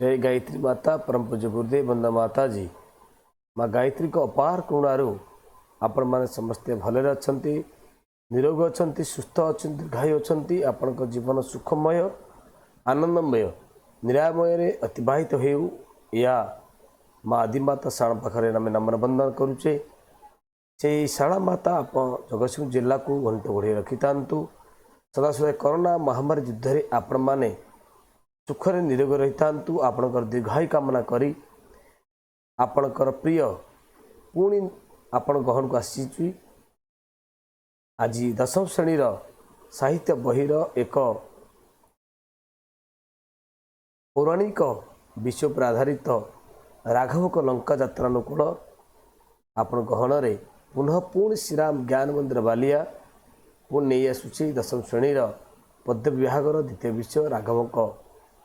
जय गायत्री माता परम पूज्य गुरुदेव वंदना माता जी माँ गायत्री को अपार करुणारू आपण मैंने समस्ते भले अच्छा निरोग अच्छा सुस्थ अच्छा दीर्घायु अच्छा आपण जीवन सुखमय आनंदमय निरामय अतिबाहित हो या माँ आदिमाता शाणा पाखे आम नमन बंदन करुचे से शाणा माता आप जगतसिंह जिला को घंट घोड़े रखी था सदा सदा कोरोना महामारी युद्ध में आपण मैंने सुखरे निरोग रही था आपणकर दीर्घायु कामना करी आपणकर प्रिय पुणी आपण गहन को आसी आज दशम श्रेणी साहित्य बहीर एक पौराणिक विषय पर आधारित राघवक लंका यात्रानुकूल आपण गहन पुनः पुणी श्रीराम ज्ञान मंदिर बालिया पुणी नहीं आसूँ दशम श्रेणी पद्य विभागर द्वितीय विषय राघवक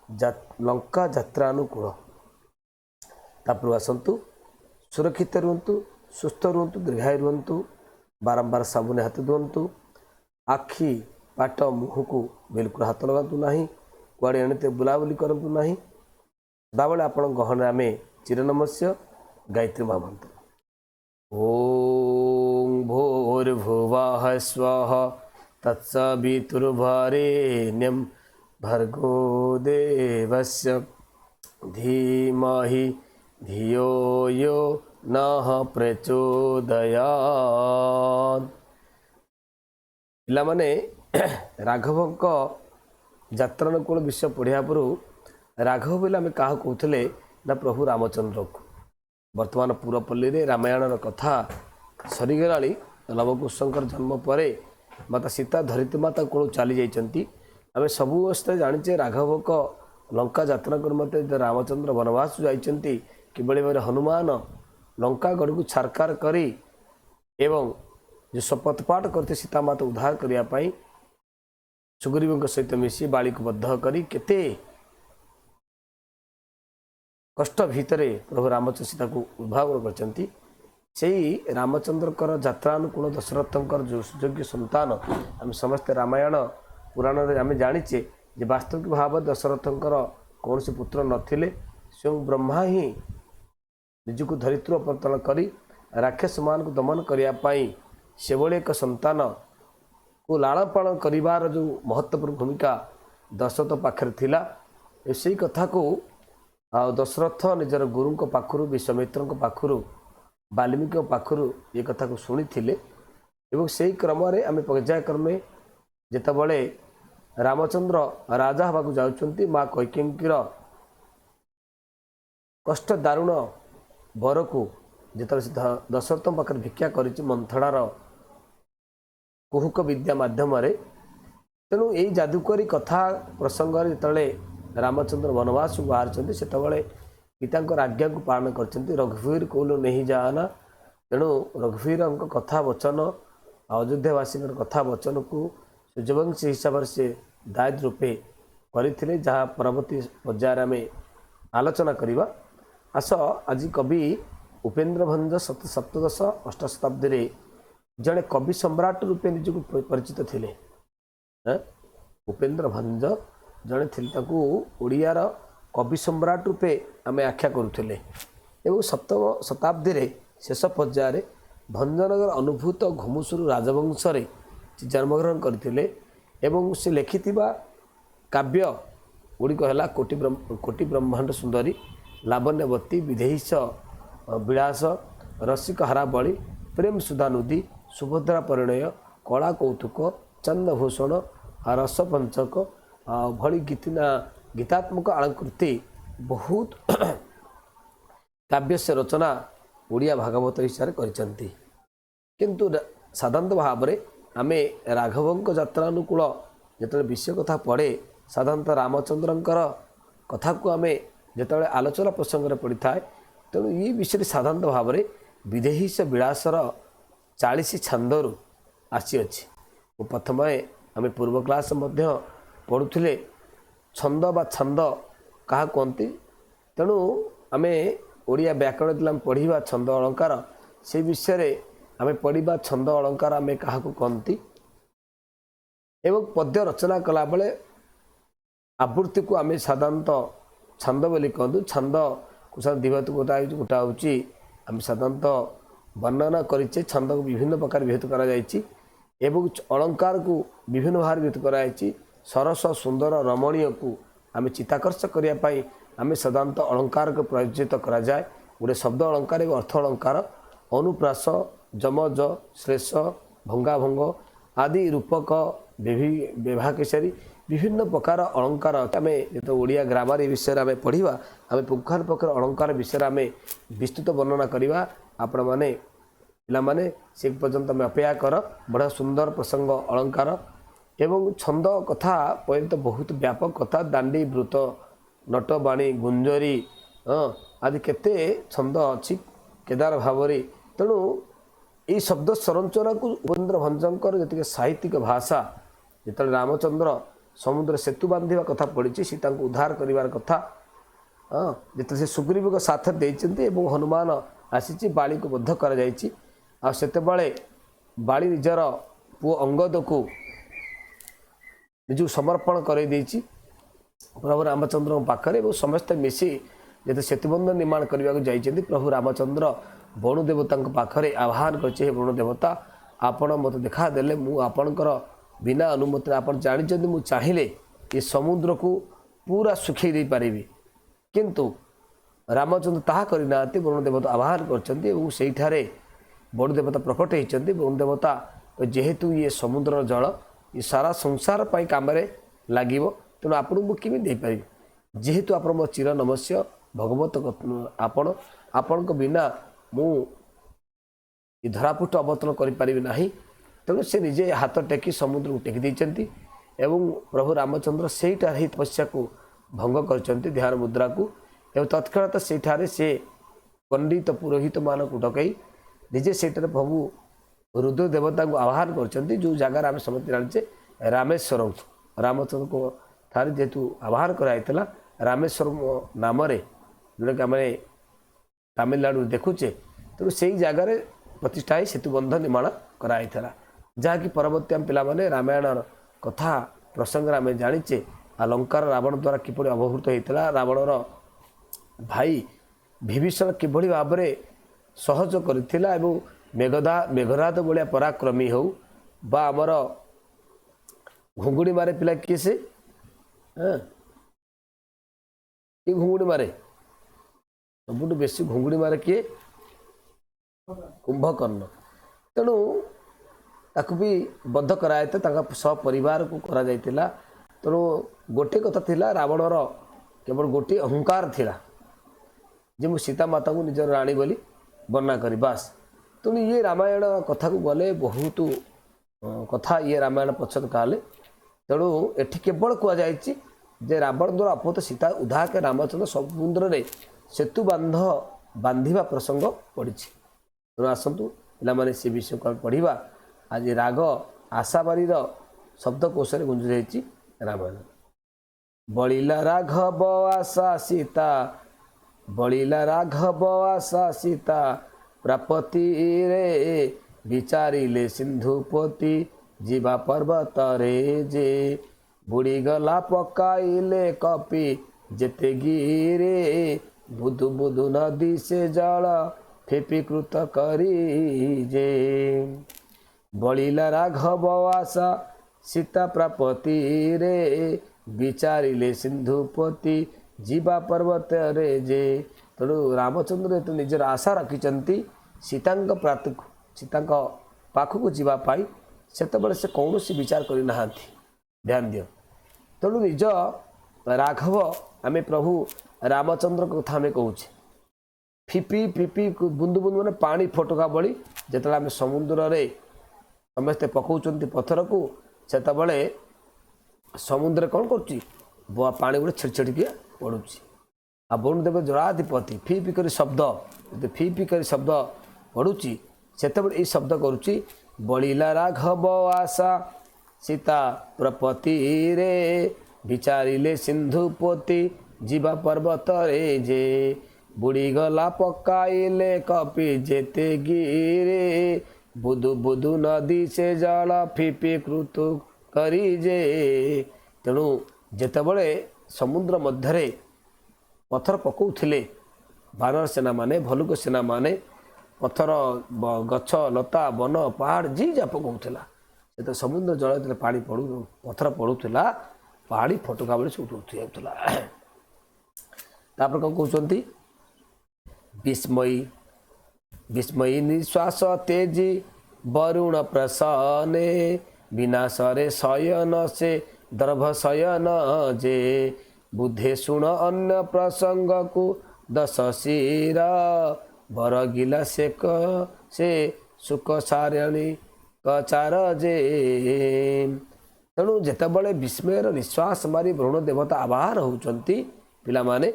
लंका यात्रानुकूल तापर आसतु सुरक्षित रुहतु सुस्थ रुहतु दीर्घायु रुहतु बारंबार साबुन हाथ धुअतु आखि पाट मुह को बिल्कुल हाथ लगातु ना कुआड़े एणते बुलाबुली करूँ ना सदाबले आपण गहन आम चिरनमस्य गायत्री महामंत्र ओं भूर्भुवः स्वः तत्सवितुर्वरेण्यं भर्गो देवस्य धीमहि धियो यो नः प्रचोदयात् पिलामाने राघवक यात्रानुकूल विषय पढ़िया पर राघव बोले आम क्या कहते ना प्रभु रामचंद्र को वर्तमान पुरपल्ली रे रामायण कथा सरीगला लवकुशंकर जन्म पर माता सीता धरित्री माता को चली जाइछंती आम सब अवस्था जाचे राघवक लंका यात्रा कर मत रामचंद्र वनवास जाइछंती किभली भाव हनुमान लंकागढ़ को छारकार करी एवं जो शपथ पाठ करते सीता माता उद्धार करने सुग्रीव सहित मिसी बाली को बद्ध करी केते कष्ट भितर प्रभु रामचंद्र सीता को उद्भावन करछंती सेही रामचंद्रकर यात्रानुकूल दशरथंकर जो सुयोग्य संतान आम समस्ते रामायण पुराण आम जाचे जे वास्तविक भाव दशरथंकर कौन से पुत्र नथिले स्वयं ब्रह्मा ही निजक धरित्री अपवर्तन करी राक्षस मान को दमन करने से भली एक संतान को लालन पालन करिवार जो महत्वपूर्ण भूमिका दशरथ पाखरे थिला से कथा को दशरथ निजर गुरु पाखु विश्वामित्र पाखु वाल्मीकि पाखु ये कथा को शुणी थिले एवं से क्रम आम पर्यायक्रमे जितेबले रामचंद्र राजा हवा जाउछंती माँ कैकेयीर कष्ट दारुण वर को जिते दशरथ पाखे भिक्षा कर मंथणार कुहुक विद्या मध्यम तेणु यही जादुकरी कथा प्रसंग जिते रामचंद्र वनवास को बाहर से पिता आज्ञा को पालन कर रघुवीर कौल नहीं जाना तेणु रघुवीर कथा वचन अयोध्यावासी कथा वचन को सूर्यवंशी हिसाब से दायित्व रूपे करते जहाँ परवर्ती पर्यायर आम आलोचना करवा आस आज कवि उपेन्द्र भंज सप्तदश अष्ट शताब्दी जड़े कवि सम्राट रूपे निजक परिचित थे उपेन्द्र भंज जड़े ओडियार कवि सम्राट रूपे आम आख्या करुले एवं सप्तम शताब्दी शेष पर्यायर भंजनगर अनुभूत घुमुसुर राजवंश जन्मग्रहण करते एवं से लिखिथिबा काव्य गुड़िक है कोटि ब्रह्मांड सुंदरी लावण्यवती विधेयस विलास रसिक हराबली प्रेम सुधानुदी सुभद्रा परिणय कला कौतुक चंदभूषण रसपंचक भली गीतात्मक आकृति बहुत काव्य से रचना ओडिया भागवत हिसाब से किंतु साधारणतः भाव में आम राघवंक यात्रानुकूल जो विषय कथा पढ़े साधारणतः रामचंद्रंकर कथा को आम जो आलोचना प्रसंग में पड़ी था तेणु ये विषय साधारणतः भाव में विदेही से विलासर 40 छंदरू आसी अच्छी प्रथम आम पूर्व क्लास पढ़ुले छंद बा छंद क्या कहती तेणु आम ओडिया व्याकरण पढ़ा छंद अलंकार से विषय आम पढ़ा छंद अलंकार आम क्या कहती एवं पद्य रचना कला बेले आवृत्ति को आम साधारणतः छंद बोली कहतु छंद कुछ दिवत गोटा हूँ आम साधारणतः वर्णना करें छंद को विभिन्न प्रकार विभक्त कर अलंकार को विभिन्न भाव विभक्त कर सरस सुंदर रमणीय को आम चित्ताकर्ष करने आम साधारणतः अलंकार को प्रयोजित करा जाए गोटे शब्द अलंकार एक अर्थ अलंकार अनुप्रास जमज श्लेष भंगाभंग आदि रूपक व्यवहार केसरी विभिन्न प्रकार अलंकार आम जो ओडिया ग्रामर विषय में पढ़ा आम पुंखानुपुंख अलंकार विषय आम विस्तृत वर्णना करवा आपण मैंने पाने से पर्यंत आम अपेक्षा कर बड़ा सुंदर प्रसंग अलंकार एवं छंद कथा पहले तो बहुत व्यापक कथा दांडी वृत नटबाणी गुंजरी आदि केते छंद अच्छी केदार भाव तेणु यही शब्द संरचना को उपेन्द्र भंजकर जी साहित्यिक भाषा जो रामचंद्र समुद्र सेतु बांधा कथा पड़ी सीता को उद्धार कर कथा जो से सुग्रीव को साथ देते हनुमान आसी बाली को बद्ध करते बाली निजर पुओ अंगद को निज समर्पण कर प्रभु रामचंद्र पाखे समस्ते मिसी जो सेतुबंध निर्माण करने को जाइए प्रभु रामचंद्र बणु देवता पाखे आह्वान कर बणु देवता आपण मत देखादेले मुझर बिना अनुमति आप जानते मुझे चाहिए ये समुद्र को पूरा सुखी दे पारि किंतु रामचंद्र ताहा करना बरुण देवता आह्वान कर बड़ु देवता प्रकट होती बरुण देवता जेहेतु ये समुद्र जल ये सारा संसार पर कम लगे तेणु आपको मुझे दे पारि जेहेतु आप मो चिर नमस्य भगवत आपण बिना मु धरापृष्ठ अवतरण करें तेणु से निजे हाथ टेकी समुद्र को टेकी देती एवं प्रभु रामचंद्र से तपस्या को भंग कर ध्यान मुद्रा को एवं तत्काल से से पंडित पुरोहित मान को डकई निजे से प्रभु रुद्र देवता को आह्वान कर जो जगार आम समस्त जाने रामेश्वरम रामचंद्र को ठार जेहेतु आह्वान कराइला रामेश्वरम नाम जोटा कि आम तमिलनाडु देखुचे तेणु से जगार प्रतिष्ठा सेतुबंध निर्माण कराइला जहाँकि परवर्ती आम पे रामायण कथा प्रसंग आम जाचे अलंकार रावण द्वारा किपर अवभूत होता रावणर भाई विभीषण किभली भाव में सहयोग करथिला एवं मेघराज भाया पराक्रमी हो बा आमर घुंगुड़ी मारे पिला किए से घुंगुड़ी मारे सब बेसी घुंगुड़ी मारे किए कुंभकर्ण तेणु ताकू भी बद्ध कराए सपरिवार को करा जाइतिला तेणु गोटे कथा थिला रावणर केवल गोटे अहंकार थिला जे मु सीता माता को निजर राणी बोली वर्णना करी बास तेणु ये रामायण कथा को गले बहुत कथा ये रामायण पछत कहले तेणु एठी केवल कहुई जे रावण द्वारा अपहृत सीता उद्धार के रामचंद्र समुद्र में सेतु बांधिबा प्रसंग पड़ी तेणु आसतु पे से विषय को पढ़ा आज राग आशाबारी शब्दकोश गुंज रामायण बलिला राघव आशा सीता बलिला राघव आशा सीता प्रापति रे विचारिले सिंधुपति जीवा पर्वत रे जे बुड़ी गला पकाइले कपि जेते गिरे बुधु बुधु नदी से जल फेपीकृत करी जे बलिला राघव आशा सीता प्रापति रे विचारिले सिंधुपति जीवा पर्वत रे जे तेणु रामचंद्र तो निजर आशा रखिंट सीता प्राप्ति सीता पाखक जावाई से कौन विचार करना ध्यान दियो तेणु निज राघव आम प्रभु रामचंद्र कथा आम कहूँ फिपी फिपी बुंदु बुंदु मैंने पानी फटका बड़ी जिते आम समुद्र रे समस्ते पकाउं पथर को सेतबले समुद्र कौन कर पानी गोटे छिड़छिड़की पड़ुची आ बरुण देव जलाधिपति फी पी कर शब्द फी पी कर शब्द पड़ुची से शब्द करुच्ची बलिला राघव आशा सीता प्रपति रे विचारिले सिंधुपति जीवा पर्वत रे जे बुड़ी गला पकाइले कपि जेते गिरे बुधु बुधु नदी से जल फिपी कृत करी जे तेणु जेतबले समुद्र मध्य पथर पकाउथिले बानर सेना माने भलुक सेना माने पथर गछ लता वन पहाड़ जी जा पकाउथिला से तो समुद्र जल जेतले पानी पड़ू पथर पड़ूला पहाड़ी फटका बेले सब उठी जाऊला तापर कौन कहते विस्मयी विस्मयी निश्वास तेजी वरुण प्रसने विनाशरे शयन से दर्भ शयन जे बुद्धे शुण अन्य प्रसंग को दश शिरा बरगिला से सुख सारणी कचार जे तेणु जितेबाला विस्मयर निश्वास मारी वरुण देवता आबाहन होती पिला माने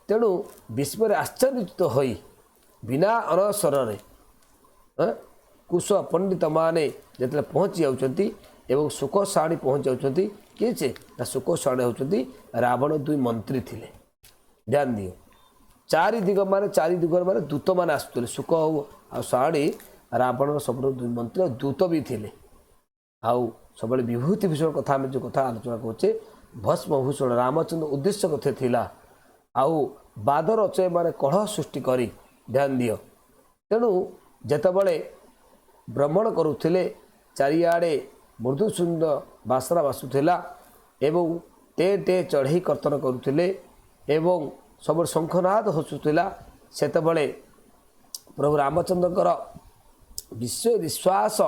तेणु विस्मय आश्चर्यचित होई बिना अनसर कुश पंडित माने जिते पहुँची जाउछंती एवं सुख साणी पहुँच जाउछंती किए से सुख साणी होउछंती रावण दुई मंत्री थिले ध्यान दियो चारि दिग माने दूत माने आसुले सुख हो आ साणी रावण सब दुई मंत्री दूत भी थिले आउ सब विभूति भूषण कथा आम जो कथा आलोचना करुचे भस्म भूषण रामचंद्र उद्देश्य कथे थिला आउ बादर अचय माने कलह सृष्टि करी ध्यान दियो तेणु जेतबले भ्रमण करुथिले चारिआडे मृदु सुंदर बासरा बासुथिला एवं टे टे चढ़ई कर्तन करुथिले एवं सब शंखनाद हसुथिला सेतबले प्रभु रामचंद्रकर विश्व निश्वास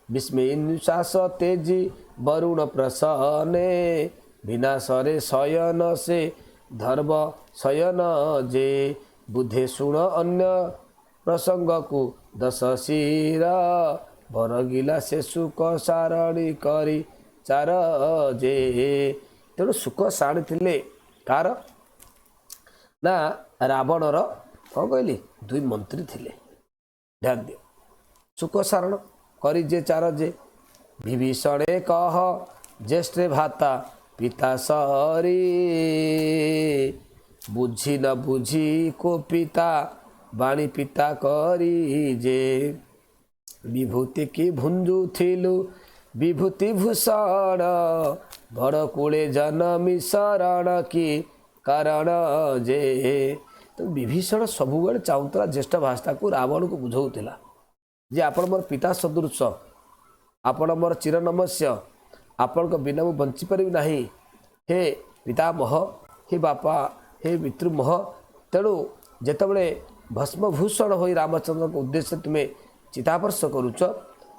विस्मय निश्वास तेजी वरुण प्रसने विनाशरे शयन से धर्म शयन जे बुद्धे शुण अन्य प्रसंग को दश शिरा बरगिला से सुख सारणी करी चार जे तेणु सुख सारणी थिले कार ना रावणर कौन कहली दुई मंत्री थिले ध्यान दियो सुख सारण करी जे चार जे विभीषणे कह ज्येष्ठे भाता पिता सरी बुझी न बुझी को पिता बाणी पिता करी जे विभूति की भुंजु थिलु विभूति भूषण बड़ कूले जनमी शरण की कारण जे तो विभीषण सबुबले चाहूला ज्येष्ठ भाषा को रावण को बुझाऊला जे आपण मोर पिता सदृश आपण मोर चिरनमस्य आपण बिना मु बंची पारि नहीं हे पितामह हे बापा हे पितृमह तेणु जेतबले भस्मभूषण हो रामचंद्र को उद्देश्य तुम्हें चितापर्श करुच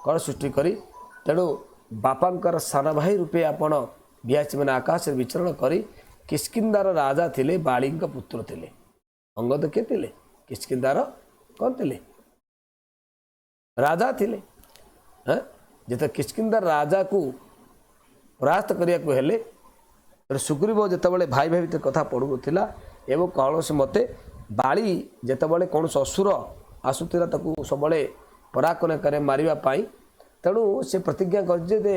कण सृष्टि करी तेणु बापांकर सान भाई रूपे आपण बिहाची मैंने आकाश विचरण करी किष्किंधार राजा थिले बाली पुत्र थिले अंगद के थिले किष्किंधार कौन थिले राजा थिले जेते किष्किंधार राजा को परास्त करिया को हेले सुग्रीव जेतेबले भाई भाई भितर कथा पड़ुला एवं कौन से मते बाली जेतेबले कौन असुर आसुला सब पराकन करे मारिबा तेणु से प्रतिज्ञा करे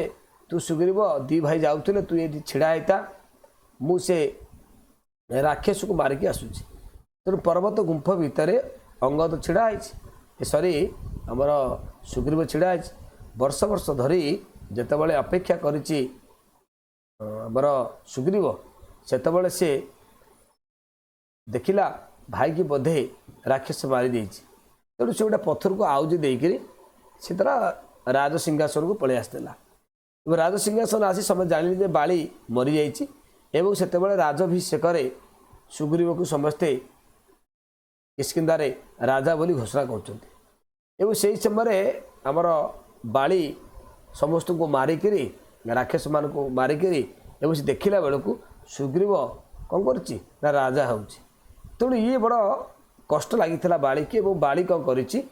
तू सुग्रीव दी भाई जाऊे तू ये छिड़ा होता मुझे राक्षस को मारिकी आसूची तेणु पर्वत गुंफ भितर अंगद छिड़ा सरी आमर सुग्रीव छिड़ा वर्ष वर्ष धरी जेतेबले अपेक्षा करिछि आमर सुग्रीव सेतेबले से देखिला भाई की बोधे राक्षस मारी देछि तेणु से गोटे पत्थर को आउजी देकरी से तार राज सिंहासन को पलि आसला राज सिंहासन आसी समझ जानिले जे बाली मरी जाइछि एवं सेतेबले राजाभिषेक सुग्रीव को समस्ते किष्किंधारे राजा बोली घोषणा करछन्ति एवं से समय आमर बाली समस्त को मारिकी राक्षस मान को मारिकी एवं से देखला बेलू सुग्रीव कौन करुच्ची ना राजा हूँ तेणु ये बड़ कष्ट लगी बाली की बाली कौन करी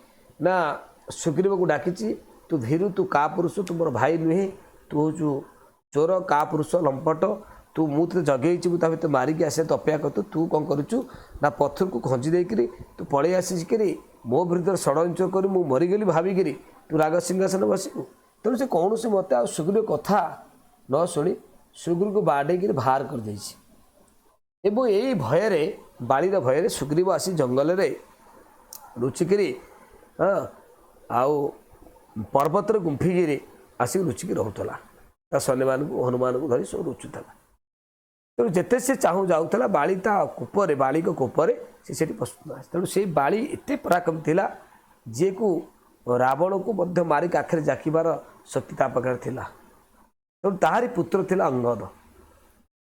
ना सुग्रीव को डाकी तू भीरु तू का पुरुष तू मोर भाई नुहे तू हूँ चोर का पुरुष लंपट तू मुझे जगेई ता मारिकी आसे तो अपेक्षा कर तू कौन करुचु ना पत्थर को खंजी देकरी तू पलि आसिकी मो विरुद्ध षड्यंत्र कर मरीगली भाविकी तू राग सिंहासन बसबू तेणु से कौन से मत आ सुग्रीव कथा न शुणी सुग्रीव को बाड़े बाहर कर देछि एवं यही भयर बाड़ीर भयर सुग्रीव आसी जंगल में लुचिकी हाँ आउ पर्वत गुंफिकी आसिक लुचिकी रोला सैन्य मान हनुमान को धरी सब लुचुला। तेणु जिते से चाहूँ जाऊला बाली कोपर बाली कोपर से पशुता तेणु से बाली एत पराक्रम थिला जी को रावण को मारिक आखिर जाकिबार शक्ति ता पाखे थिला तेणु ताहारी पुत्र थिला अंगद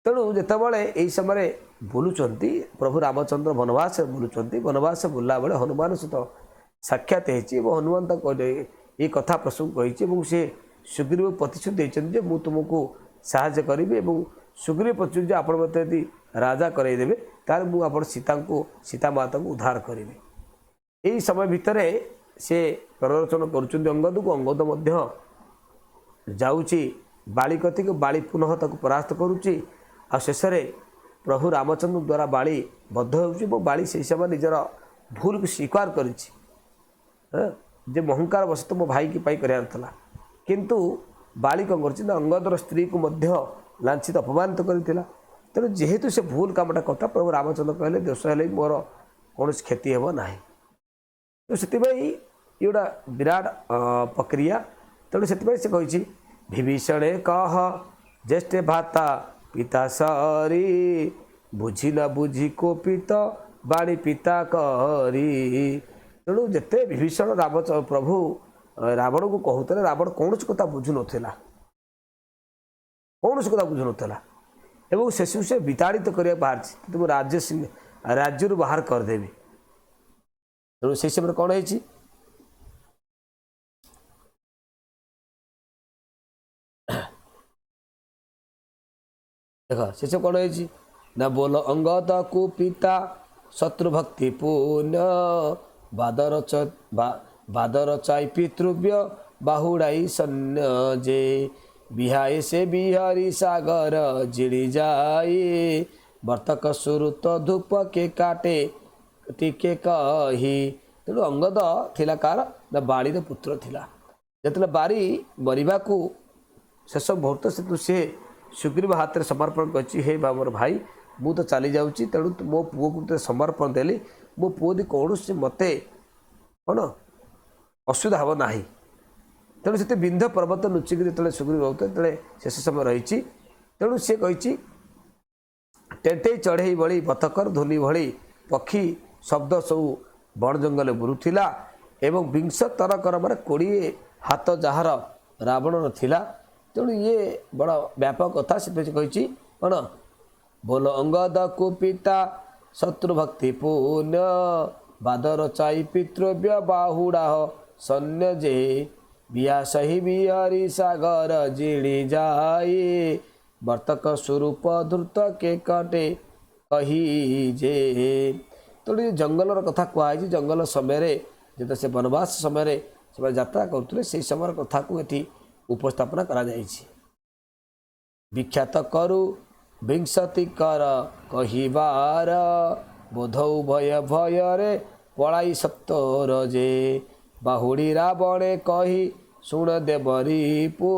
तेणु जितेबाला यही समय बुलूंट प्रभु रामचंद्र वनवास बुलूंट वनवास बुला बेले हनुमान सहित साक्षात हनुमान ये कथा प्रसंग कही से सुग्रीव प्रतिश्रुति देते मुझे तुमको साहाय्य करी सुग्रीव प्रतिश्रुति आप मत यदि राजा करदेवे तार मुझे सीता माता को उद्धार करी यही समय भितर से प्ररोचन कर अंगद को अंगद जाऊँगी बाली कथी को बाली पुनः तक परास्त करुच्ची आ शेष प्रभु रामचंद्र द्वारा बाली बद्ध हो बाली से समय निजर भूल को स्वीकार कर महंकार बस तो मो भाई की कराला किंतु बाली कौन कर अंगदर स्त्री को लांछित अपमानित करता तेणु जेहेतु से भूल कामटा करता प्रभु रामचंद्र कहले दोष है मोर कौन क्षति हे ना तो से गोटा विराट प्रक्रिया तेणु से कही विभीषणे कह ज्येष्ठ भाता पिता सरी बुझी न बुझी कोपित बाणी पिता करी तेणु जिते विभीषण राम प्रभु रावण को कहते रावण कौन कथा बुझु नाला कौन कथा बुझु नाला एवं शेष से विताड़ित करने बाहर तुम राज्य बाहर करदेवी तेणु से समय कौन है देख से सब कौन है ना बोल अंगद को पिता शत्रु भक्ति पुण्य बादर चाई पितृव्य बाहुड़ाई सन्य जे बिहाय से बिहारी सागर जिड़ी जाए वर्तक सुरुत धूप के काटे टिके कही तेणु अंगद थिला कार ना बाड़ी पुत्र थिला जतले बारी मरिबा को शेष मुहूर्त से सुग्रीव हाथ में समर्पण कर हे मोर भाई मु तो चली जाऊँगी तेणु मो पुओ को समर्पण देली मो पुओ दी कौन से मत कौन असुविधा हम ना तेणु से बिंध पर्वत लुचिक जो सुग्रीव रोते शेष समय रही तेणु सी कही टेटे चढ़ई भली बतकर ध्वनि भली पक्षी शब्द सब बण जंगल बुलूला एवं विंश तरकर मारे 20 हाथ जार रावण थिला तेणु ये बड़ व्यापक कथा से कही कौन बोल अंगद को पिता शत्रु भक्ति पुण्य बादर चाई पितृव्य बाहुड़ा सन्य जे बिया सही बिहारी सागर जिड़ी जाए वर्तक स्वरूप धृत के कटे कही जे तेणु जंगलर कथा कहुई जंगल समय जो से वनवास समय से यात्रा करते से समय कथा को ये उपस्थापना करा जाइछि विख्यात करु विंशति कर कहिबार बोधौ भय भय रे पलाई सप्तर जे बाहुड़ी रावणे कही शुण देवरी पु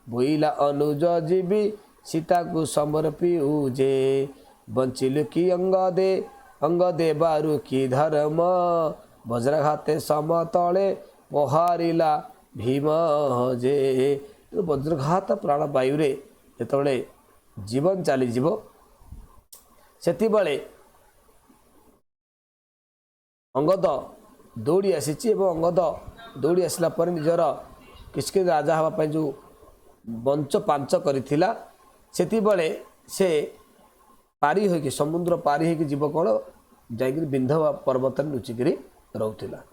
भुइला अनुज जीवी सीता को समर्पिउ जे बंचिलु कि अंगदे बारु की धर्म वज्रघाते समतले पहारिला भीम जे वज्रघात प्राण वायु जिते जीवन चलीज से अंगद दौड़ी आसी अंगद दौड़ी आसला पर निजर किसके राजा हाँपाई जो बंच पांच करा से पारी हो समुद्र पारी हो जीव कौन जाकर बिंध पर्वत लुचिक रोला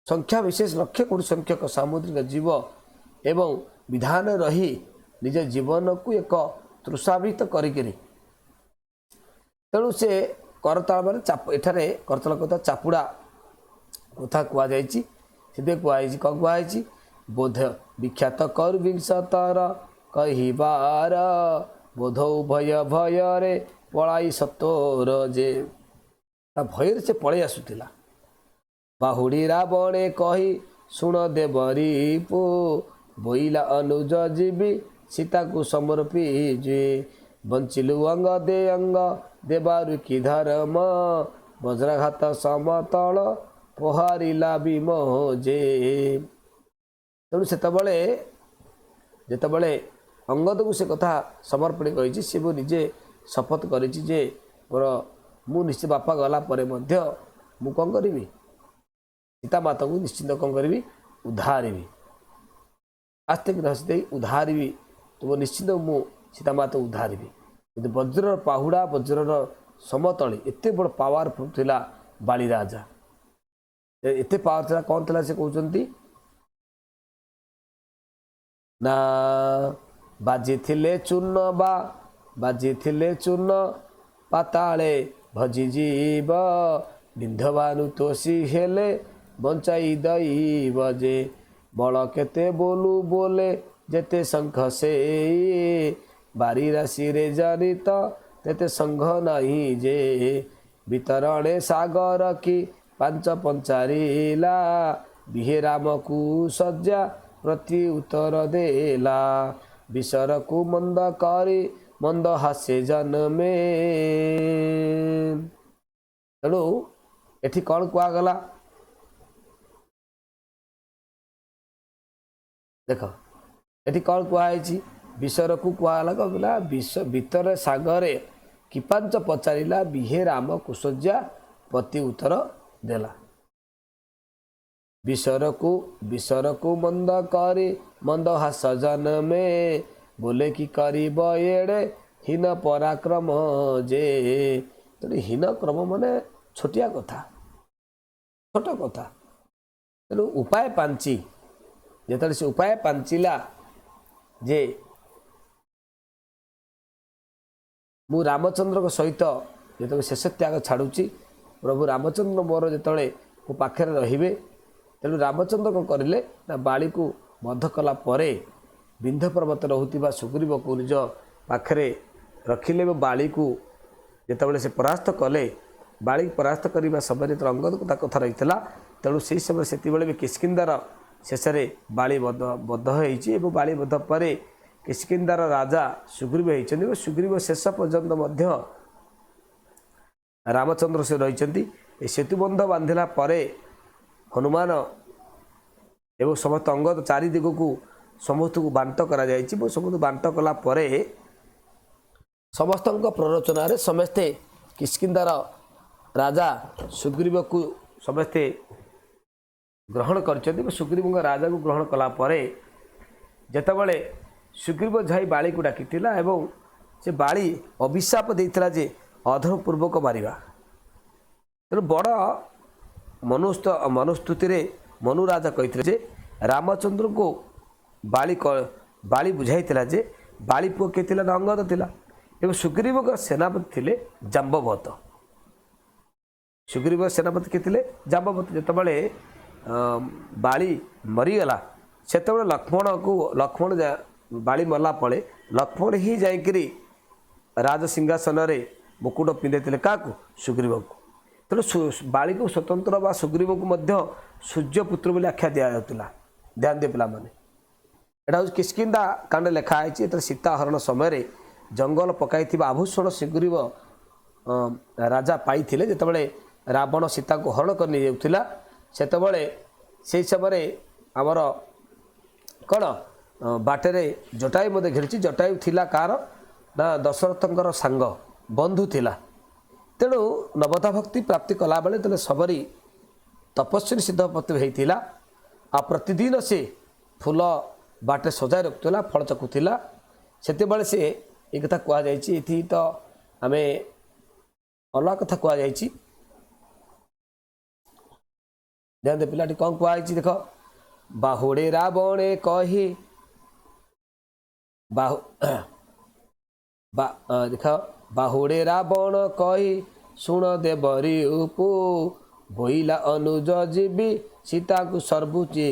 संख्या विशेष लक्ष्य कोटी संख्यक सामुद्रिक जीव एवं विधान रही निज जीवन को एक तृषावित करी तेणु से करताल मान एठारे करताल कथा चापुड़ा कथा कहुई कहुई कौन कहुई बोध विख्यात कर विंशतर कहिबार बोधौ भय भय रे पलाई सतोर जे भय से पलि आसुला बाहुड़ी रावणे कही शुण देवरी पु बोइला अनुज जीवी सीता को समर्पी जे बंचिलु अंग देबारु की धर्म वज्रघात समतल पहारिला भीम जे तेणु से जितेबाला अंगद को से कथा समर्पण करी सी निजे शपथ करी जे मोर मु निश्चित बापा गला परे मध्य मु कौन करी सीता माता को निश्चिंत कौन करी उद्धारी आस्ते हसी उद्धारी तुम निश्चित मु सीता माता उद्धारी कि वज्र पाहुड़ा वज्रर समतली एत बड़ पावरफुल थिला बाली राजा एत पावर थिला कौन थिला से कहते ना बाजी थिले चूर्ण बाजी थिले चूर्ण पाताले भजी जीव बिंधवानु तोषी हेले बंचाई दैव जे बल केते बोलू बोले जेते शंख से बारी राशि रे जनित तेते संघ नहीं जे वितरणे सागर की पांच पंचारिला बिहे राम को सज्जा प्रति उत्तर देला विसर को मंद करी मंद हास्य जन्मे तेणु एठी कौन कहगला देख एठी कौन कहुई विसर को कहला कहला विष भितर सागरे किपांच पचारिला बिहे राम कुशज्या पति उत्तर देला विसर को मंद करी मंद हास जन्मे बोले कि करीब एड़े हीन पराक्रम जे तेणु हीन क्रम माने छोटिया कथा छोट कथा तेणु उपाय पांची जेतले से उपाय पांचिला जे मु रामचंद्र सहित जो शेष त्याग छाड़ुची प्रभु रामचंद्र मोर जिते मो पाखे रे तेणु रामचंद्र कौन करें ना बाली को बध कला परे बिंध पर्वत रोता सुग्रीव को निज पाखे रखिले बाली को जिते से परास्त कले बाली परास्त करने समय जो अंगद कथा रही तेणु से समय से भी किष्किंधार शेष बाली बद्ध होती बाली बद्ध पर किष्किंधार राजा सुग्रीव होती सुग्रीव शेष पर्यंत रामचंद्र से रही सेतुबंध बांधिला परे हनुमान एवं समस्त अंगद चारि दिग को समस्त को बांट करा समस्त बांट कला परे समस्त प्ररोचन समस्ते किष्किंधार राजा सुग्रीव को समस्ते ग्रहण कर सुग्रीव राजा को ग्रहण कला परे जेतबले सुग्रीव झाई बाली को डाकी एवं से बाली अभिशाप देता जे अधर्म पूर्वक मारिबा तेणु बड़ मनुस्तुति मनु राजा कही जे रामचंद्र को बाली बुझाई जे बाली पुओ के अंगद थिला एवं सुग्रीव सेनापति थिले जाम्बवत सुग्रीव सेनापति के थिले जाम्बवत जेतबले बाली मरीगला सेतबले लक्ष्मण बाली मरला पड़े लक्ष्मण ही जाइकरी राज सिंहासन रे मुकुट पिंधे क्या सुग्रीव को तेणु बाली को स्वतंत्र बा सुग्रीव को मध्य सूर्यपुत्र बोली आख्या दि जाता ध्यान दे पिला माने एटा हूँ किष्किंधा कांड लिखाई सीता हरण समय जंगल पकाई आभूषण सुग्रीव राजा पाई जितेबाला रावण सीता को हरण कर जाऊला से समय आमर कौन बाटेरे जटायु मत घेरी जटायु थिला कार ना दशरथंकर सांग बंधु थिला तेणु नवता भक्ति प्राप्ति कला बेले तेल सबरी तपस्वी सिद्ध पति होता आ प्रतिदिन से फूल बाटे सजाई रखुला फल चकुला से से ये कथा कहुई तो आम अलग कथा कहुई ध्यान दे पिलाटी कौन कहुई देख बाहुड़े रावणे कही देख बाहुड़े रावण कही शुण देवरी उपु बोइला अनुज जीवी सीता को सर्वुचे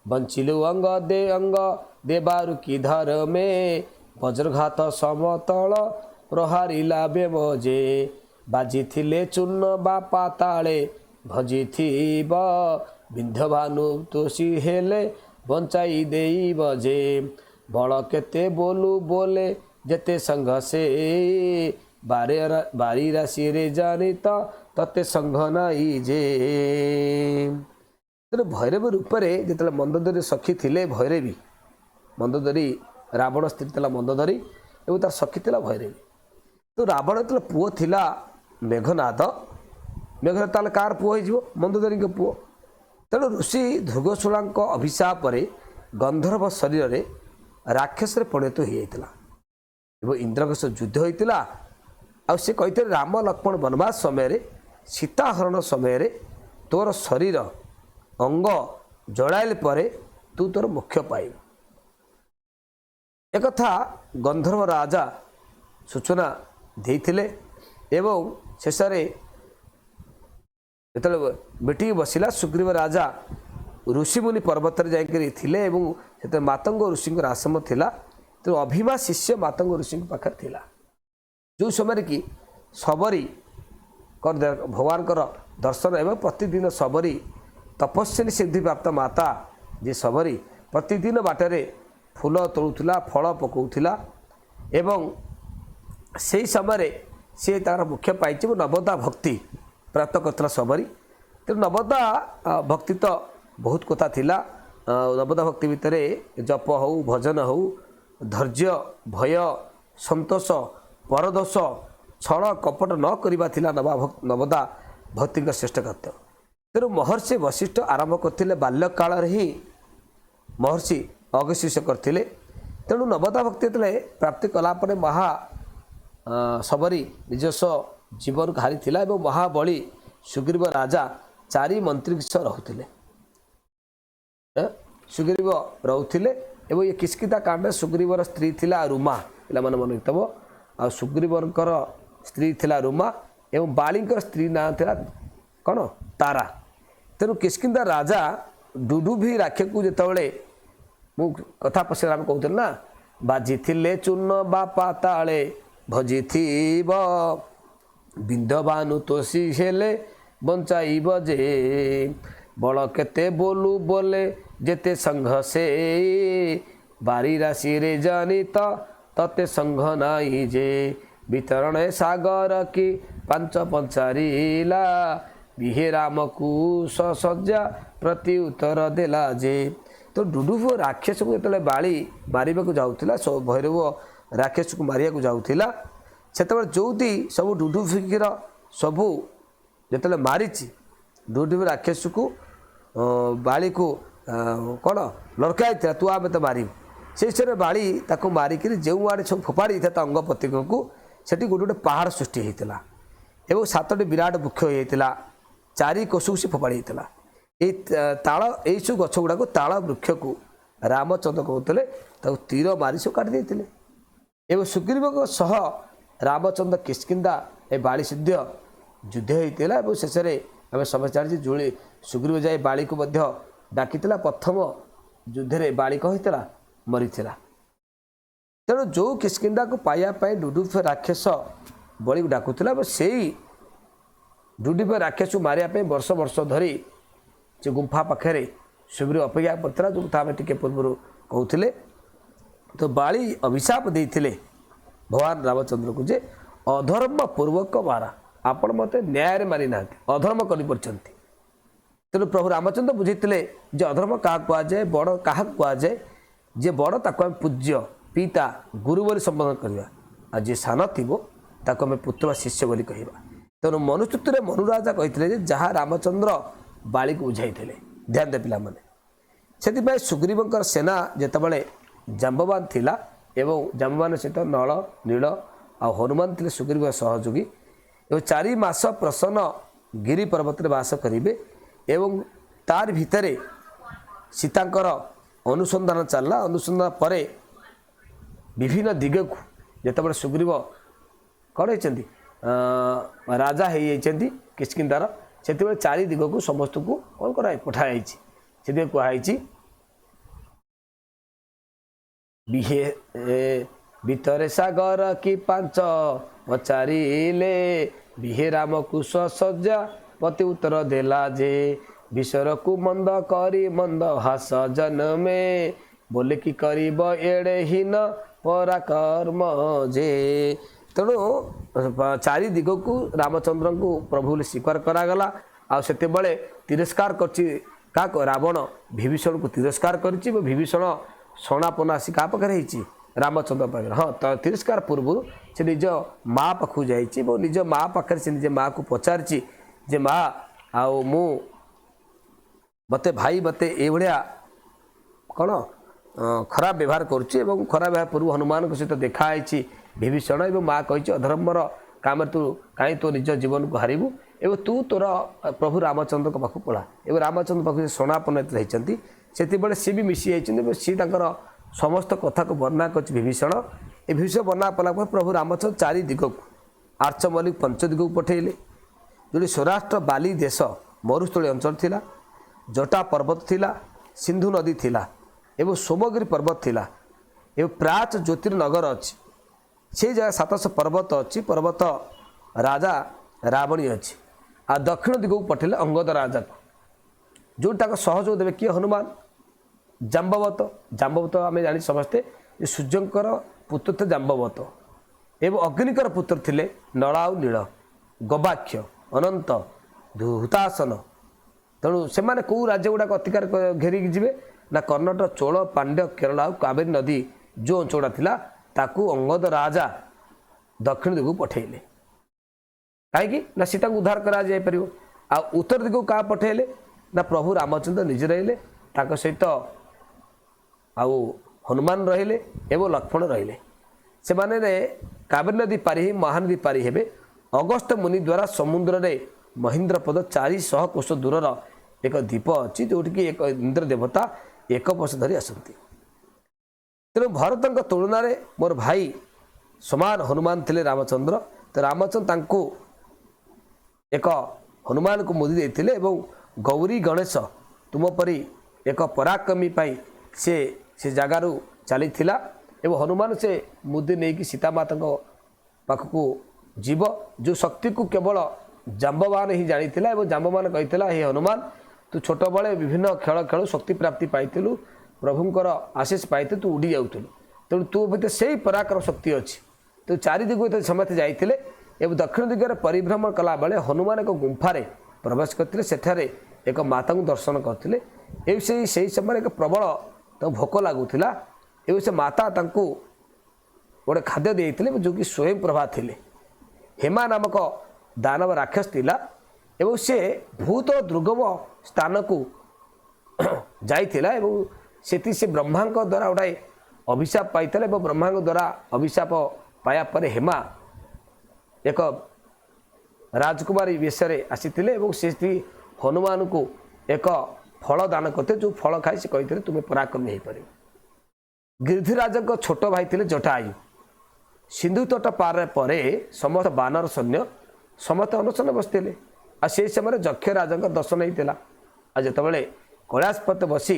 बंचिलु अंग देबारु की धर में वज्रघात समतल प्रहारिला बेमजे बाजी थिले चूर्ण बापा ताले भजी थीब बिंधभानु तोषी हेले बंचाई देई बजे बल केते बोलू बोले जेते संघ से बारी राशि रे जानित तते संघ नाई जे भैरव रूप से जिते मंदोदरी सखी थिले भैरवी मंदोदरी रावण स्त्री थिला मंदोदरी एवं तार सखी थिला भैरवी। तो रावण जो पुओ थिला मेघनाद, मेघनाद ताले कार पुओ हो मंदोदरी पुओ। तेणु ऋषि धृगशूला अभिशाप गंधर्व शरीर में राक्षस परिणत हो जाता एवं इंद्र सह युद्ध होता। आसे कहते राम लक्ष्मण वनवास समय सीताहरण समय तोर शरीर अंग जड़ाइल पर तू तोर मुख्य पाइब। एक गंधर्व राजा सूचना देइथिले एवं शेष जो बेटी बसिला सुग्रीव राजा ऋषिमुनि पर्वत जाकर मातंग ऋषि आश्रम थिला। तो अभिमा शिष्य मातंग ऋषि पाखे थिला। जो समय कि सबरी भगवान दर्शन एवं प्रतिदिन सबरी तपस्विनी सिद्धि प्राप्त माता जे सबरी प्रतिदिन बाटर फूल तोड़ूला फल पकाउला एवं से समय सी तार मुख्य पाई नवदा भक्ति प्राप्त करता सबरी। तो नवदा भक्ति तो बहुत कथा थिला। नवदा भक्ति भितर जप हो भजन हो धैर्य भय संतोष परदोष छल कपट न करवा थिला नवदा भक्ति का श्रेष्ठ कर्तव्य। तेणु महर्षि वशिष्ठ आरंभ करते बाल्यकाल ही महर्षि अगस्त्य से करते। तेणु नवदा भक्ति प्राप्ति कलापर महा सबरी निजस्व जीवन को हारी महाबली सुग्रीव राजा चारि मंत्री सह रुले। सुग्रीव रुले एवं ये किस्किता कांड सुग्रीवर स्त्री थिला रुमा पिला मन मन आ सुग्रीवर स्त्री थिला रुमा एवं बाली स्त्री ना थिला कौन तारा। तेणु किस्किंदा राजा डुडुभी राक्षे को जिते मु कथा पचार आम कहते ना बाजी थिले चूर्ण बापा ताले भजी थीब बिंदबानु तोषी हेले बंचाइब जे बड़ केते बोलू बोले जेते संघ से बारी राशि रे जानी तते संघ नाई जे वितरण सागर की पांच पंचारीला बिहे राम को सज्जा प्रति उत्तर देला जे। तो डुडुभ राक्षस को जो बाली मारिबा को जाउथिला भैरव राक्षस को मारिया को जाउथिला सेतबे जोदी सब डुडुभिर सबू जो मारिची डुडुभ राक्षस को बाली को कौन लड़काई तू आम तो मारू से बाली ताको मारिक जो आड़े सब फोपाड़ी था अंग प्रत्यंग को सेठी गोटे गोटे पहाड़ सृष्टि होता एवं 7टी विराट वृक्ष होता 4 कोश से फोपाड़ी होता। ताल यही सब गछ गुड़ाक ताल वृक्ष को रामचंद्र कहते तीर मारी सब काटी देते एवं सुग्रीव सह रामचंद्र किष्किंधा ए बाली सिद्ध युद्ध होता। शेष आम समझ जानी जुड़ी सुग्रीव जाए बाली को डाकी प्रथम युद्ध में बाली कहता मरी। तेणु जो किष्किंधा को पाइबापी डुडुभ राक्षस बड़ी को डाकुला से डुडुभ राक्षस को मारिया वर्ष वर्ष धरी से गुंफा पाखे सुग्रीव अपेक्षा करता जो आम टे पूर्व कहते। तो बाली अभिशाप देते भगवान रामचंद्र को जे अधर्म पूर्वक मारा आपण मत न्याय मारी ना अधर्म कर। तेणु प्रभु रामचंद्र बुझे जे अधर्म क्या कहुए बड़ क्या कहुए जे बड़ ताको आम पूज्य पिता गुरु बोली संबोधन करवा आ जे सान थी ताको आम पुत्र शिष्य बोली कहवा। तेणु मनुस्तुति मनु राजा कहते जहाँ रामचंद्र बाली को बुझाई ध्यान दे पिला माने से सुग्रीव सेना जितेबाला जाम्बवान थिला एवं जाम्बवान सहित नल नील आ हनुमान थे सुग्रीव सहयोगी एवं 4 मास प्रसन्न गिरी पर्वत में बास करेंगे एवं तार भितर सीतांकर अनुसंधान चलला। अनुसंधान पर विभिन्न दिग को जितेबाला सुग्रीव कौन होती राजा होती किष्किंधार से 4 दिग को समस्त को कौन कर पठाई से कहुई बिहे भीतर सागर की 5 पचारिले बिहे राम कुश सज्जा पति उत्तर देला जे विश्वर को मंद करी मंद हास जन्मे बोले कि करीब एड़े हीन पराकर्म जे। तेणु 4 दिग को रामचंद्र को प्रभु स्वीकार करागला। आते बड़े तिरस्कार कर रावण विभीषण को तिरस्कार कर विभीषण सोनापना आसी क्या पाखे रामचंद्र पाखे हाँ तिरस्कार पूर्व से निज माँ पाखु जाइए निज माँ पाखे से निज माँ को पचारि जे माँ आओ मु मते भाई मते एभलिया कौन खराब व्यवहार करुच्ची खराब व्यवहार पूर्व हनुमान सहित देखाई विभीषण और माँ कही अधर्मर काम तू कहीं तो निज जीवन को हारू एवं तू तोर प्रभु रामचंद्र पाखु पढ़ा एवं रामचंद्र पाखु स्वर्णापन होती से सी भी मिसी जाइए सी समस्त कथा को वर्णना कर विभीषण ए विभीषण वर्णना कला प्रभु रामचंद्र चारि दिग को आर्चमल्लिक पंच दिग को पठेले जो सौराष्ट्र बाली देश मरुस्थली अंचल थिला जटा पर्वत थिला सिंधु नदी थिला एवं सोमगिरी पर्वत थिला एवं प्राच ज्योतिर्नगर अच्छी से जगह 700 पर्वत अच्छी पर्वत राजा रावणी अच्छी आ दक्षिण दिग को पठेले अंगद राजा को जोटा सहयोग देवे किए हनुमान जाम्बवत जाम्बवत आम जानी समस्ते सूर्यंकर पुत्र थे जाम्बवत एवं अग्निकर पुत्र थिले नला और नील गवाक्ष अनंत हुतासन तेणु से कौ राज्य गुड़ाक अतिकार घेरिकी जी ना कर्णाटक चोल पांड्य केरला और कावेरी नदी जो अंचलटा थिला ताकू अंगद राजा दक्षिण दिग को पठेले कहीं ना सीता को उद्धार करा जाय परियो आ उत्तर दिग को क्या पठेले ना प्रभु रामचंद्र निजे रहिले ताक सहित आउ हनुमान रहिले एवं लक्ष्मण रहिले से माने कावेरी नदी पारि महानदी पारि हेबे अगस्त मुनि द्वारा समुद्र रे महेंद्रपद 400 कोश दूरर एक द्वीप अच्छी जोटि एक इंद्र देवता एक वर्ष धरी आसती तेणु भरत तुलन में मोर भाई समान हनुमान थे रामचंद्र तो रामचंद्र एक हनुमान को मुदी देते गौरी गणेश तुम परी एक पराक्रमी पाई से जगार चली एवं हनुमान से मुदी नहीं कि सीता माता पाखक जीव जो शक्ति को केवल जाम्बवान ही जानी जाम्बवान कही हे हनुमान तू छोट बड़े विभिन्न खेल खेल शक्ति प्राप्ति पाइलु प्रभुंर आशीष पाई तू उड़ी जाऊँ तेणु तू भीतर से ही पराक्रम शक्ति अच्छी तो चारि दिग समस्ते जाते एवं दक्षिण दिगरे परिभ्रमण कला बेले हनुमान एक गुंफारे प्रवेश करते सेठारे एक माता को दर्शन करते से समय एक प्रबल भोक लगुला एवं से माता गोटे खाद्य देते जो कि स्वयं प्रभा थे हेमा नामक दानव राक्षस थिला एवं से भूत दुर्गम स्थान को जाइथिला एवं सेति से ब्रह्मा द्वारा गोटाए अभिशाप पाई ब्रह्मा द्वारा अभिशाप पाया पर हेमा एक राजकुमारी वेशरे आसीथिले एवं से हनुमान को एक फल दान करते जो फल खाई से कही तुम्हें पराक्रमी हो पार गिरिधिराज छोट भाई थे जटायु सिंधु तट पार पर समस्त बानर सैन्य समस्त अनशन बसते आ से समय जक्ष राजा दर्शन होता आ जिते कैलाशपत बसी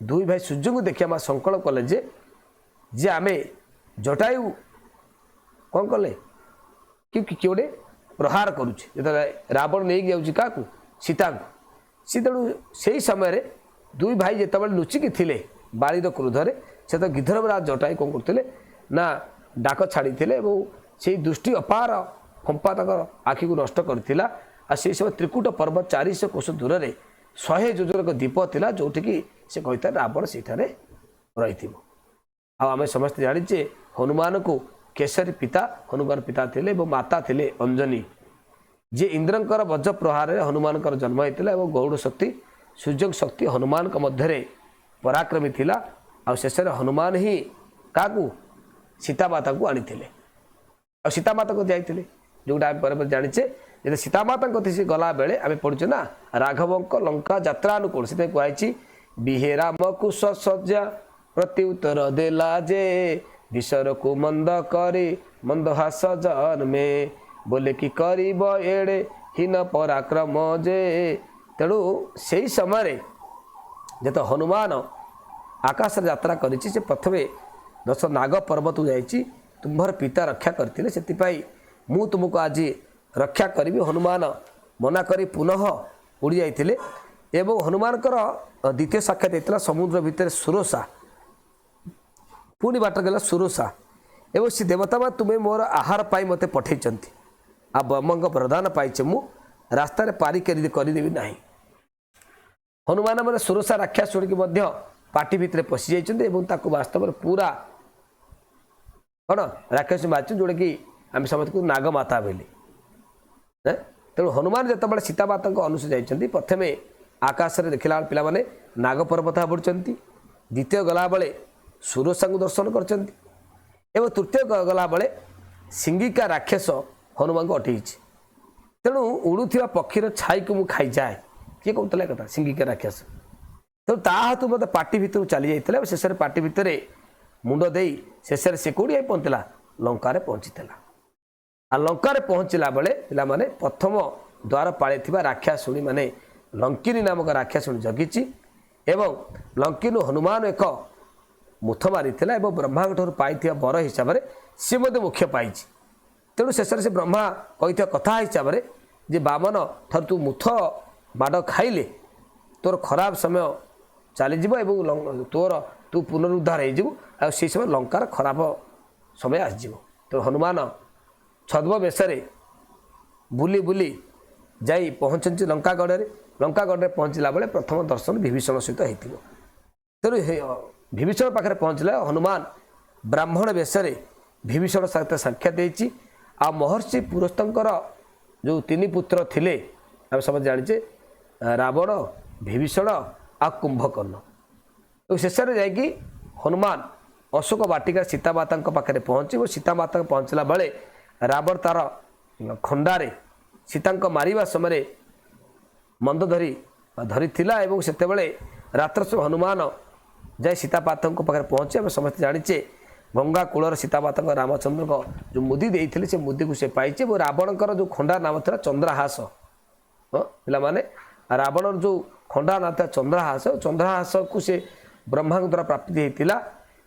दुई भाई सूर्य को देखिए संकल्प कले जे आम जटायु कौन कले कि गोटे प्रहार करुचे रावण नहीं जाऊँगी क्या सीता को सी तेणु से ही समय दुई भाई जिते लुचिकी थे बाड़ीर क्रोधरे से तो गिद्धर्वराज जटायु कौन करते ना डाक छाड़ी से दृष्टि अपार फंपा आखि को नष्ट करथिला आ से समय त्रिकुट पर्वत 400 कोश दूर में 100 जोजर एक द्वीप थिला जोटिकी से कहता रावण से रही आम समस्त जाचे हनुमान को केसरी पिता हनुमान पिता थे माता थे अंजनी जे इंद्रंकर वज्र प्रहार हनुमान जन्म होता है गौड़ शक्ति सूर्य शक्ति हनुमान मध्य पराक्रमी थिला आ शेष हनुमान ही क्या सीता माता को आनी आ सीता माता को जाइए जोटा आम जाचे जब सीता माता को गला बेले आम पढ़ुचे ना राघवंक लंका यात्रा अनुकूल से कहुई बिहेराम कुश सज्जा प्रत्युत्तर देला जे विषर को मंद करी मंद हास जन्मे बोले कि करीब एड़े हीन पराक्रम जे तेणु से समय जत हनुमान आकाश यात्रा कर प्रथमे 10 नाग पर्वत को जाइए तुम्हार पिता रक्षा करते से मु तुमको आज रक्षा करी हनुमान मना करी पुनः उड़ी जाते एवं हनुमान द्वितीय साक्षात होता समुद्र भितर सुरसा पुणी बाट गला सुरसा एवं से देवता मा तुम्हें मोर आहार पाई मते पठे आ ब्रह्म प्रदान पाइचे मु रास्तार पारी करदेवी ना हनुमान मैंने सुरसा राक्षा शुणिक पार्टी भितर पशि जाइए वास्तव में पूरा कौन राक्षस मारिଛୁ जोटा कि आम समस्त को नागमाता बोली तेणु हनुमान जिते सीता माता अनुसु जाइए प्रथमे आकाश में देखला पिला माने नाग पर्वत बुड़ुंट द्वितीय गला बेले सुरसा को दर्शन कर तृतीय गला बेले सिंगिका राक्षस हनुमान को अटई तेणु उड़ुवा पक्षीर छाई को मुझे जाए किए कहते कथा सिंगिका राक्षस तेणु ता हाथ मत पार्टी भितर चली जाता शेष में पार्टी भितर मुंड दे शेष से कौटी पहुँचला लंकार पहुँची आ लंकार पहुँचला बेले पे प्रथम द्वार पाड़ी राक्षासुणी माने लंकिनी नामक राक्षासुणी जगिची एवं लंकिनु हनुमान एक मुथ मारी ब्रह्मा पाई बर हिसाब से सी मुख्य पाई तेणु शेष से ब्रह्मा कही कथा हिसाब से जे बामन थर तू मुथ माड़ खाइले तोर खराब समय चलीज तोर तू पुनरुद्धार हो समय लंकार खराब समय आसज तो हनुमान छद्म बेश बुली बुली जाई पहुँचती लंकागढ़ में पहुँचला बेले प्रथम दर्शन विभीषण सहित होती तेणु विभीषण पाखे पहुँचला हनुमान ब्राह्मण बेश विभीषण सहित साक्षात होती आ महर्षि पुरस्तंकर जो तीन पुत्र थिले आम समझ जाचे रावण विभीषण आ कुंभकर्ण तो शेष में जाकि हनुमान अशोक वाटिका सीतामाता पाखे पहुँचे और सीतामाता पहुँचला बेले रावण तार खंडारे सीता मारिबा समय मंद धरी धरी से रात्र सब हनुमान जाए सीतामाता पाखे पहुँचे आम समस्त जाचे गंगा कूलर सीतामाता रामचंद्र को जो मुदी देते से मुदी को से पाई रावणकर जो खंडा नाम था चंद्रहास पिला माने रावण जो खंडा नाम था चंद्रहास को से ब्रह्मा द्वारा प्राप्ति होता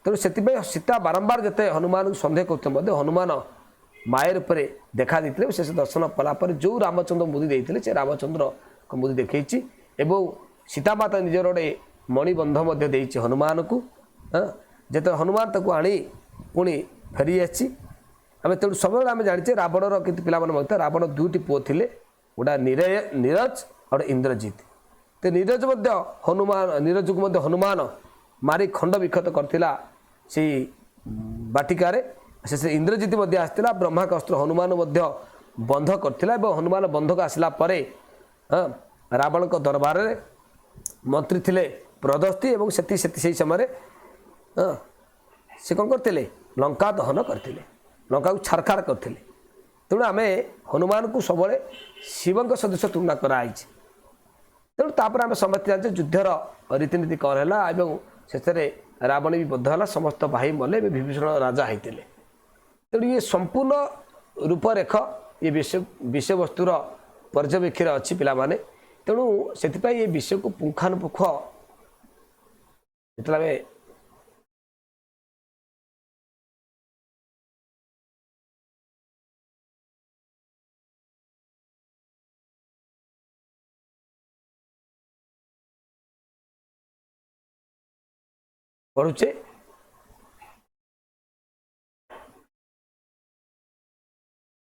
तेणु से सीता बारंबार जिते हनुमान को सन्देह करते हनुमान माया रूप देखा देते शेष दर्शन कलापर जो रामचंद्र मुदी देते से रामचंद्र को मुदी देखी सीतामाता निजर गोटे मणिबंध हनुमान को जिते हनुमान तक आनी पुणी फेरी आसी आम तेणु सब आम जाचे रावणर कि पाने रावण दुईटी पुओ थे गोटा नीरज और इंद्रजित तो नीरज हनुमान नीरज को हनुमान मारी खंड विक्षत करथिला से बाटिकार से इंद्रजित आसला ब्रह्मास्त्र हनुमान बंध करथिला हनुमान बंध को आसला परे रावण को दरबार में मंत्री थिले प्रदस्ती और से समय से कौन करते लंका दहन करते लंका को छारखार करते तेणु आम हनुमान को सब शिव सदृश तुलना कराई तेणु तापर आम समस्त जाने युद्धर रीतिनीति कौन है शेष रावण भी बद्ध है समस्त भाई मले विभीषण राजा होते तेणु ये संपूर्ण रूपरेख ये विषय वस्तुर पर्यवेक्षण अच्छी पाने तेणु से ये विषय को पुंखानुपुख जो पढ़ुचे